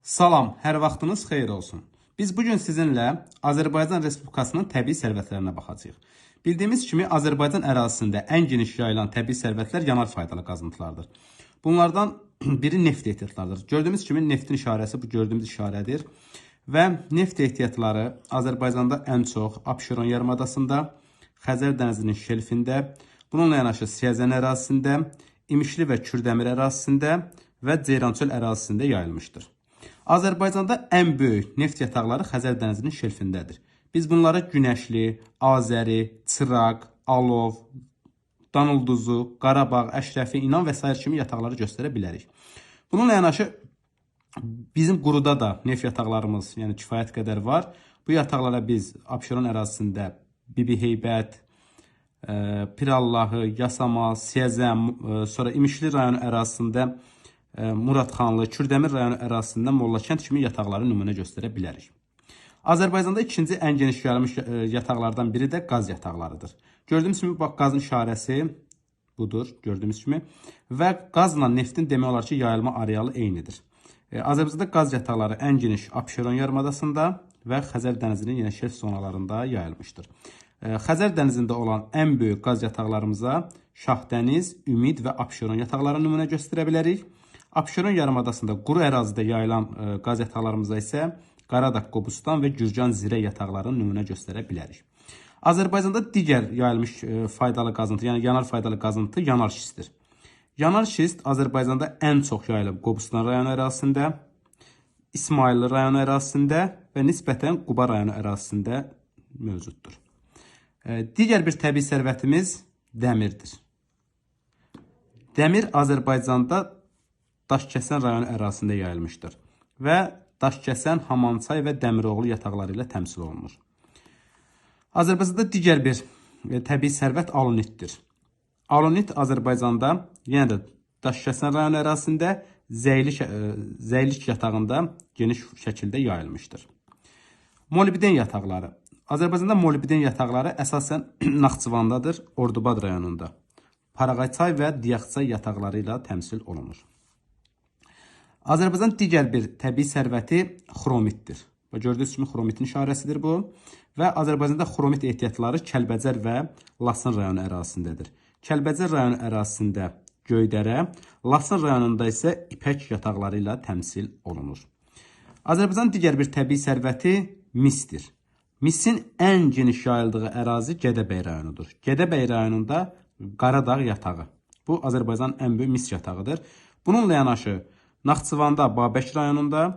Salam, hər vaxtınız xeyir olsun. Biz bugün sizinlə Azərbaycan Respublikasının təbii sərvətlərinə baxacağıq. Bildiyimiz kimi Azərbaycan ərazisində ən geniş yayılan təbii sərvətlər yanar faydalı qazıntılardır. Bunlardan biri neft ehtiyatlarıdır. Gördüyümüz kimi neftin işarəsi bu gördüyümüz işarədir. Və neft ehtiyatları Azərbaycanda ən çox Abşeron yarımadasında, Xəzər dənizinin şelfində, bununla yanaşı Siyəzən ərazisində, İmişli və Kürdəmir ərazisində və Ceyrançöl ərazisində yayılmışdır. Azərbaycanda ən böyük neft yataqları Xəzər dənizinin şelfindədir. Biz bunlara Günəşli, Azəri, Çıraq, Alov, Danılduzu, Qarabağ, Əşrəfi, İnan və s. kimi yataqları göstərə bilərik. Bununla yanaşı bizim quruda da neft yataqlarımız, yəni kifayət qədər var. Bu yataqlara biz Abşeron ərazisində Bibi Heybət, Pirallahı, Yasamal, Siyəzən, sonra İmişli rayonu ərazisində Muradxanlı, Kürdəmir rayonu ərazisində Mollakənd kimi yataqları nümunə göstərə bilərik. Azərbaycanda ikinci ən geniş yayılmış yataqlardan biri də qaz yataqlarıdır. Gördüyümüz kimi bax qazın işarəsi budur, gördüyümüz kimi və qazla neftin demək olar ki, yayılma arealı eynidir. Azərbaycanda qaz yataqları ən geniş Abşeron yarımadasında və Xəzər dənizinin yenə şelf zonalarında yayılmışdır. Xəzər dənizində olan ən böyük qaz yataqlarımıza Şahdəniz, Ümid və Abşeron yataqları nümunə göstərə bilərik. Abşeron yarımadasında quru ərazidə yayılan qaz yataqlarımıza isə Qaradağ, Qobustan və Gürcan Zirə yataqlarını nümunə göstərə bilərik. Azərbaycanda digər yayılmış faydalı qazıntı, yəni yanar faydalı qazıntı yanar şistdir. Yanar şist Azərbaycanda ən çox yayılıb Qobustan rayonu ərazisində, İsmayıllı rayonu ərazisində və nisbətən Quba rayonu ərazisində mövcuddur. Digər bir təbii sərvətimiz dəmirdir. Dəmir Azərbaycanda Daşkəsən rayonu ərazisində yayılmışdır və Daşkəsən, Hamançay və Dəmiroğlu yataqları ilə təmsil olunur. Azərbaycanda digər bir təbii sərvət alunitdir. Alunit Azərbaycanda yenə də Daşkəsən rayonu ərazisində Zəylik yatağında geniş şəkildə yayılmışdır. Molibden yataqları. Azərbaycanda molibden yataqları əsasən Naxçıvandadır, Ordubad rayonunda. Paraqayçay və Diyaqçay yataqları ilə təmsil olunur. Azərbaycan digər bir təbii sərvəti xromitdir. Gördüyünüz kimi xromitin işarəsidir bu. Və Azərbaycanda xromit ehtiyatları Kəlbəcər və Laçın rayonu ərazisindədir. Kəlbəcər rayonu ərazisində Göydərə, Laçın rayonunda isə İpək yataqları ilə təmsil olunur. Azərbaycan digər bir təbii sərvəti misdir. Misin ən geniş yayıldığı ərazi Gədəbəy rayonudur. Gədəbəy rayonunda Qaradağ yatağı. Bu Azərbaycanın ən böyük mis yatağıdır. Bununla yanaşı Naxçıvanda Babək rayonunda,